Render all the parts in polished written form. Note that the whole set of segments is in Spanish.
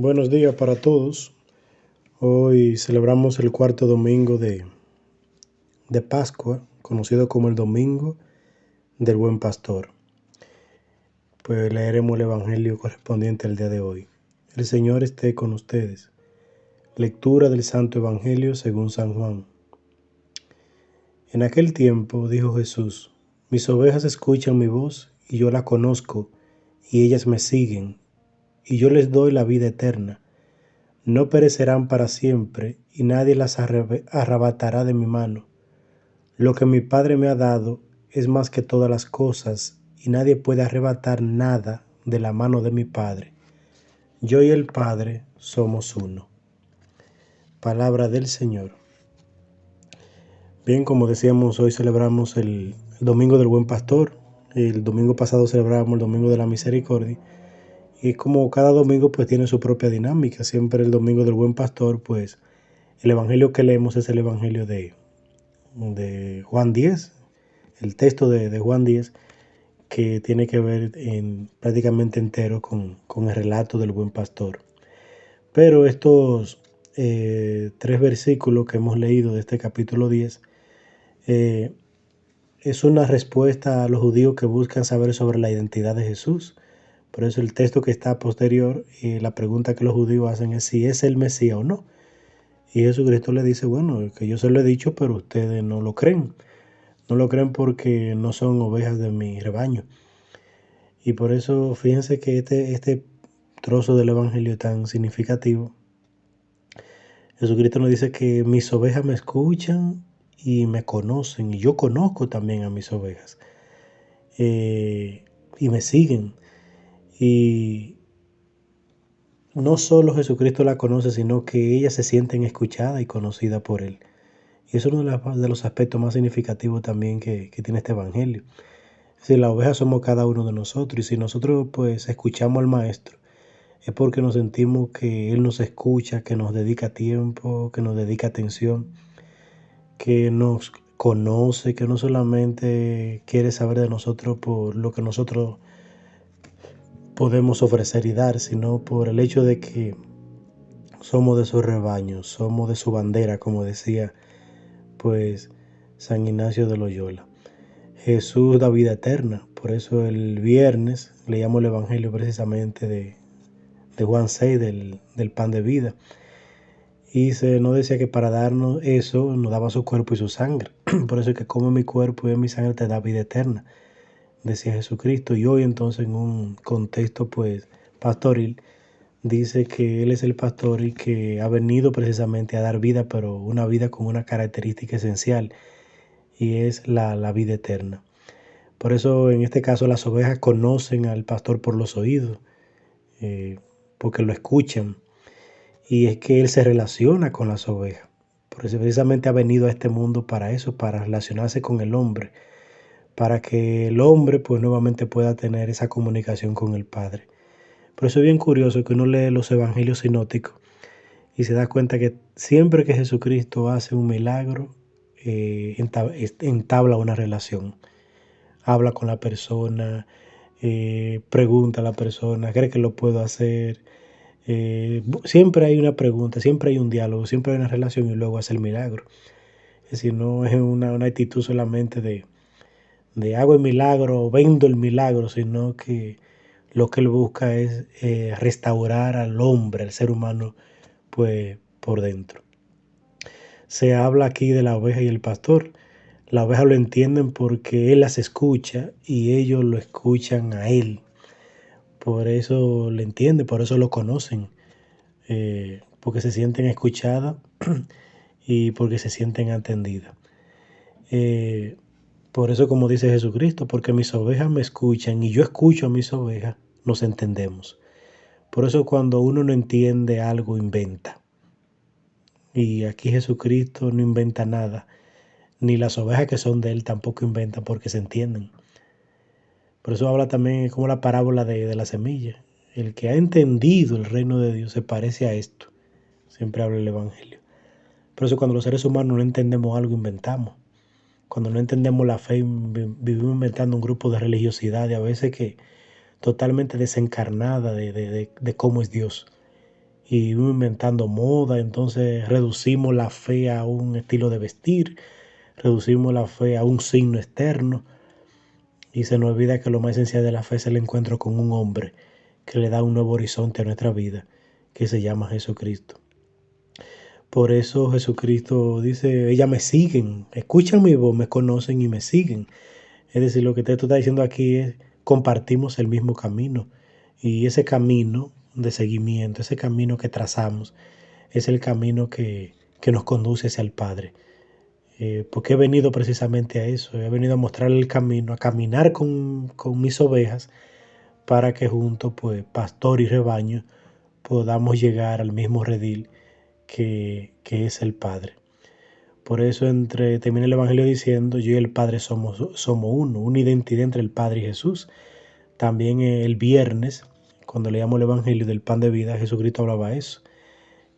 Buenos días para todos. Hoy celebramos el cuarto domingo de Pascua, conocido como el Domingo del Buen Pastor. Pues leeremos el Evangelio correspondiente al día de hoy. El Señor esté con ustedes. Lectura del Santo Evangelio según San Juan. En aquel tiempo dijo Jesús: Mis ovejas escuchan mi voz, y yo la conozco, y ellas me siguen, y yo les doy la vida eterna. No perecerán para siempre, y nadie las arrebatará de mi mano. Lo que mi Padre me ha dado es más que todas las cosas, y nadie puede arrebatar nada de la mano de mi Padre. Yo y el Padre somos uno. Palabra del Señor. Bien, como decíamos, hoy celebramos el Domingo del Buen Pastor. El domingo pasado celebramos el Domingo de la Misericordia. Y como cada domingo pues tiene su propia dinámica. Siempre el Domingo del Buen Pastor, pues el evangelio que leemos es el evangelio de Juan 10, el texto de Juan 10, que tiene que ver prácticamente entero con el relato del buen pastor. Pero estos 3 versículos que hemos leído de este capítulo 10 es una respuesta a los judíos que buscan saber sobre la identidad de Jesús. Por eso el texto que está posterior, la pregunta que los judíos hacen es si es el Mesías o no. Y Jesucristo le dice, bueno, que yo se lo he dicho, pero ustedes no lo creen. No lo creen porque no son ovejas de mi rebaño. Y por eso fíjense que este trozo del evangelio tan significativo, Jesucristo nos dice que mis ovejas me escuchan y me conocen. Y yo conozco también a mis ovejas. Y me siguen. Y no solo Jesucristo la conoce, sino que ellas se sienten escuchadas y conocidas por Él. Y eso es uno de los aspectos más significativos también que tiene este evangelio. Es decir, la oveja somos cada uno de nosotros. Y si nosotros pues escuchamos al Maestro, es porque nos sentimos que Él nos escucha, que nos dedica tiempo, que nos dedica atención, que nos conoce, que no solamente quiere saber de nosotros por lo que nosotros podemos ofrecer y dar, sino por el hecho de que somos de su rebaño, somos de su bandera, como decía pues San Ignacio de Loyola. Jesús da vida eterna, por eso el viernes leíamos el evangelio precisamente de Juan 6, del pan de vida. Y se nos decía que para darnos eso nos daba su cuerpo y su sangre. Por eso es que come mi cuerpo y en mi sangre te da vida eterna, decía Jesucristo. Y hoy entonces en un contexto pues pastoril, dice que Él es el pastor y que ha venido precisamente a dar vida, pero una vida con una característica esencial, y es la vida eterna. Por eso en este caso las ovejas conocen al pastor por los oídos, porque lo escuchan. Y es que Él se relaciona con las ovejas. Por eso precisamente ha venido a este mundo para eso, para relacionarse con el hombre, para que el hombre pues nuevamente pueda tener esa comunicación con el Padre. Por eso es bien curioso que uno lee los evangelios sinópticos y se da cuenta que siempre que Jesucristo hace un milagro, entabla una relación. Habla con la persona, pregunta a la persona, ¿cree que lo puedo hacer? Siempre hay una pregunta, siempre hay un diálogo, siempre hay una relación y luego hace el milagro. Es decir, no es una actitud solamente de hago el milagro o vendo el milagro, sino que lo que él busca es restaurar al hombre, al ser humano, pues por dentro. Se habla aquí de la oveja y el pastor. La oveja lo entienden porque él las escucha y ellos lo escuchan a él. Por eso lo entienden, por eso lo conocen. Porque se sienten escuchadas y porque se sienten atendidas. Por eso, como dice Jesucristo, porque mis ovejas me escuchan y yo escucho a mis ovejas, nos entendemos. Por eso cuando uno no entiende algo, inventa. Y aquí Jesucristo no inventa nada, ni las ovejas que son de Él tampoco inventan porque se entienden. Por eso habla también como la parábola de la semilla. El que ha entendido el reino de Dios se parece a esto. Siempre habla el Evangelio. Por eso cuando los seres humanos no entendemos algo, inventamos. Cuando no entendemos la fe, vivimos inventando un grupo de religiosidad, y a veces que totalmente desencarnada de cómo es Dios. y vivimos inventando moda, entonces reducimos la fe a un estilo de vestir, reducimos la fe a un signo externo y se nos olvida que lo más esencial de la fe es el encuentro con un hombre que le da un nuevo horizonte a nuestra vida, que se llama Jesucristo. Por eso Jesucristo dice, ellas me siguen, escuchan mi voz, me conocen y me siguen. Es decir, lo que te está diciendo aquí es, compartimos el mismo camino. Y ese camino de seguimiento, ese camino que trazamos, es el camino que nos conduce hacia el Padre. Porque he venido precisamente a eso, he venido a mostrarle el camino, a caminar con mis ovejas, para que juntos, pues, pastor y rebaño, podamos llegar al mismo redil que es el Padre. Por eso termina el Evangelio diciendo, yo y el Padre somos uno, una identidad entre el Padre y Jesús. También el viernes, cuando leíamos el Evangelio del pan de vida, Jesucristo hablaba eso.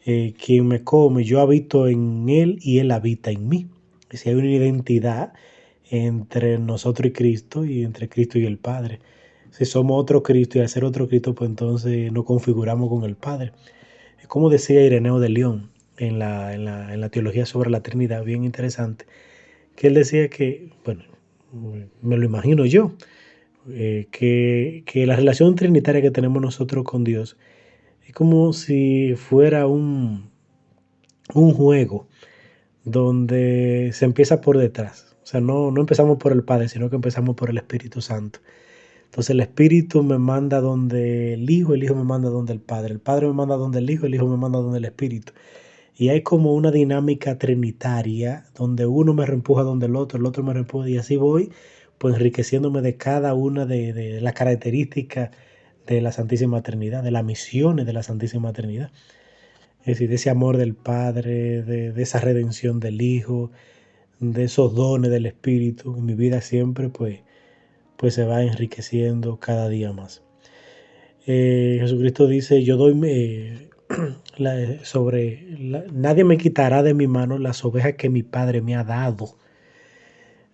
Quien me come, yo habito en él y él habita en mí. Si hay una identidad entre nosotros y Cristo y entre Cristo y el Padre. Si somos otro Cristo y al ser otro Cristo, pues entonces nos configuramos con el Padre. Es como decía Ireneo de León en la teología sobre la Trinidad, bien interesante, que él decía que, bueno, me lo imagino yo, que la relación trinitaria que tenemos nosotros con Dios es como si fuera un juego donde se empieza por detrás. O sea, no empezamos por el Padre, sino que empezamos por el Espíritu Santo. Entonces el Espíritu me manda donde el Hijo me manda donde el Padre me manda donde el Hijo me manda donde el Espíritu. Y hay como una dinámica trinitaria donde uno me reempuja donde el otro me reempuja y así voy, pues enriqueciéndome de cada una de las características de la Santísima Trinidad, de las misiones de la Santísima Trinidad. Es decir, de ese amor del Padre, de esa redención del Hijo, de esos dones del Espíritu. Mi vida siempre pues se va enriqueciendo cada día más. Jesucristo dice, yo doy nadie me quitará de mi mano las ovejas que mi Padre me ha dado.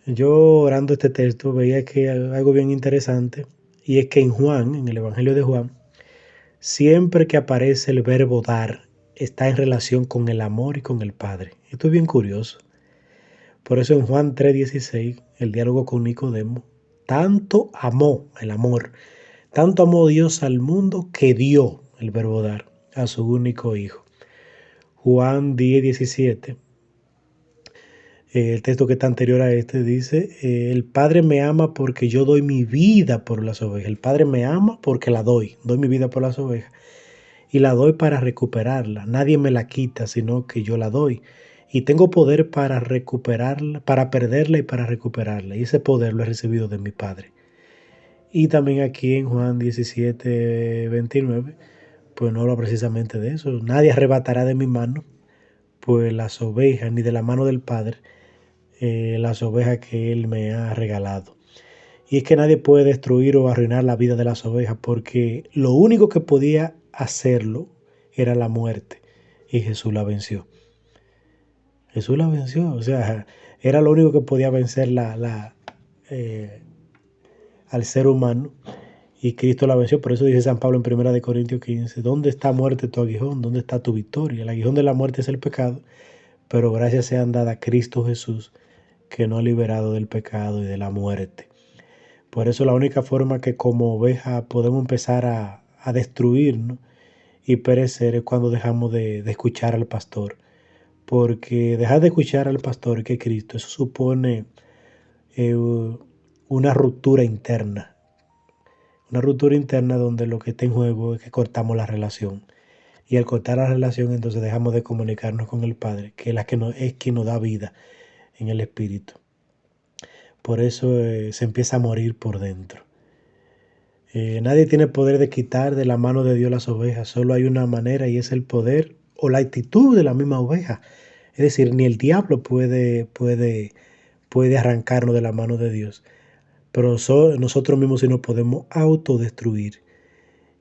Yo orando este texto veía que algo bien interesante y es que en Juan, en el Evangelio de Juan, siempre que aparece el verbo dar, está en relación con el amor y con el Padre. Esto es bien curioso. Por eso en Juan 3:16, el diálogo con Nicodemo, tanto amó el amor, tanto amó Dios al mundo que dio el verbo dar a su único Hijo. Juan 10:17, el texto que está anterior a este dice, el Padre me ama porque yo doy mi vida por las ovejas. El Padre me ama porque la doy mi vida por las ovejas y la doy para recuperarla. Nadie me la quita, sino que yo la doy. Y tengo poder para recuperarla, para perderla y para recuperarla. Y ese poder lo he recibido de mi Padre. Y también aquí en Juan 17:29, pues no habla precisamente de eso. Nadie arrebatará de mi mano, pues las ovejas, ni de la mano del Padre, las ovejas que Él me ha regalado. Y es que nadie puede destruir o arruinar la vida de las ovejas, porque lo único que podía hacerlo era la muerte. Y Jesús la venció. Jesús la venció. O sea, era lo único que podía vencer al ser humano. Y Cristo la venció. Por eso dice San Pablo en 1 Corintios 15, ¿dónde está muerte tu aguijón? ¿Dónde está tu victoria? El aguijón de la muerte es el pecado, pero gracias sean dadas a Cristo Jesús, que nos ha liberado del pecado y de la muerte. Por eso la única forma que como oveja podemos empezar a destruirnos y perecer es cuando dejamos de escuchar al pastor. Porque dejar de escuchar al pastor, que es Cristo, eso supone eh, una ruptura interna. Una ruptura interna donde lo que está en juego es que cortamos la relación. Y al cortar la relación, entonces dejamos de comunicarnos con el Padre, que es quien nos da vida en el Espíritu. Por eso se empieza a morir por dentro. Nadie tiene poder de quitar de la mano de Dios las ovejas. Solo hay una manera y es el poder o la actitud de la misma oveja. Es decir, ni el diablo puede arrancarnos de la mano de Dios. Pero nosotros mismos sí nos podemos autodestruir.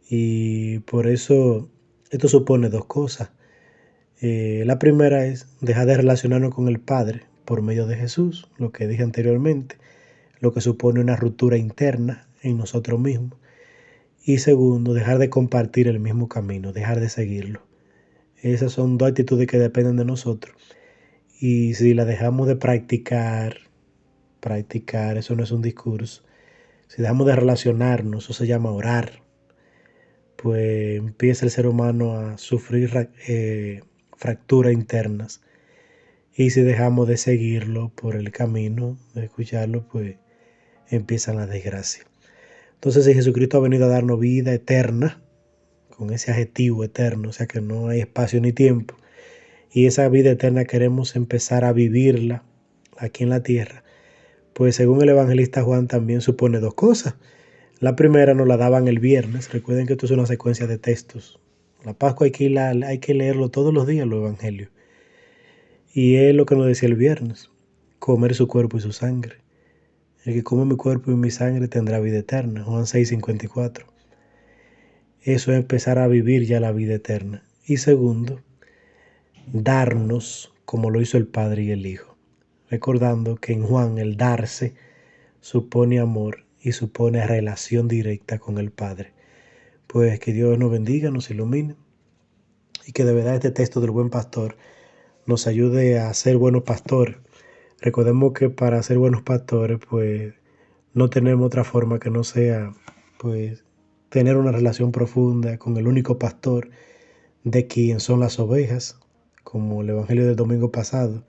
Y por eso esto supone dos cosas. La primera es dejar de relacionarnos con el Padre por medio de Jesús, lo que dije anteriormente, lo que supone una ruptura interna en nosotros mismos. Y segundo, dejar de compartir el mismo camino, dejar de seguirlo. Esas son dos actitudes que dependen de nosotros. Y si las dejamos de practicar, eso no es un discurso. Si dejamos de relacionarnos, eso se llama orar, pues empieza el ser humano a sufrir fracturas internas. Y si dejamos de seguirlo por el camino, de escucharlo, pues empiezan las desgracias. Entonces, si Jesucristo ha venido a darnos vida eterna, con ese adjetivo eterno, o sea que no hay espacio ni tiempo, y esa vida eterna queremos empezar a vivirla aquí en la tierra, pues según el evangelista Juan también supone dos cosas. La primera nos la daban el viernes. Recuerden que esto es una secuencia de textos. La Pascua hay que leerlo todos los días, los evangelios. Y es lo que nos decía el viernes: comer su cuerpo y su sangre. El que come mi cuerpo y mi sangre tendrá vida eterna. Juan 6:54. Eso es empezar a vivir ya la vida eterna. Y segundo, darnos como lo hizo el Padre y el Hijo. Recordando que en Juan el darse supone amor y supone relación directa con el Padre. Pues que Dios nos bendiga, nos ilumine y que de verdad este texto del buen pastor nos ayude a ser buenos pastores. Recordemos que para ser buenos pastores, pues no tenemos otra forma que no sea, pues, tener una relación profunda con el único pastor de quien son las ovejas, como el evangelio del domingo pasado.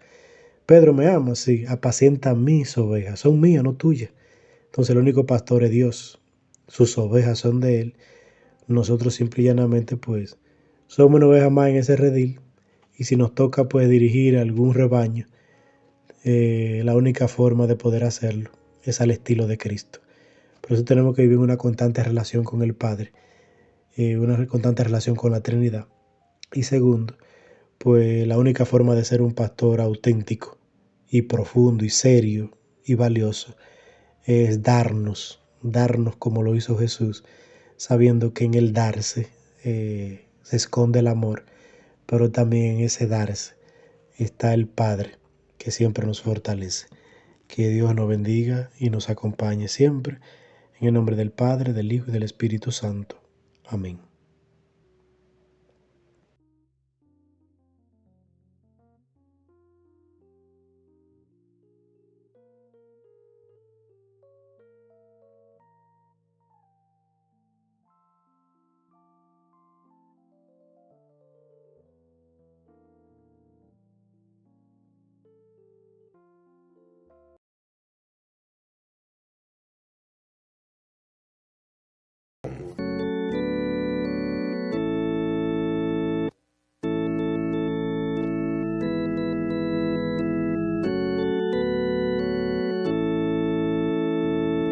Pedro me ama, sí, apacienta mis ovejas, son mías, no tuyas. Entonces el único pastor es Dios, sus ovejas son de él. Nosotros simple y llanamente pues somos una oveja más en ese redil, y si nos toca pues dirigir algún rebaño, la única forma de poder hacerlo es al estilo de Cristo. Por eso tenemos que vivir una constante relación con el Padre, una constante relación con la Trinidad. Y segundo, pues la única forma de ser un pastor auténtico y profundo y serio y valioso es darnos como lo hizo Jesús, sabiendo que en el darse se esconde el amor, pero también en ese darse está el Padre que siempre nos fortalece. Que Dios nos bendiga y nos acompañe siempre. En el nombre del Padre, del Hijo y del Espíritu Santo. Amén.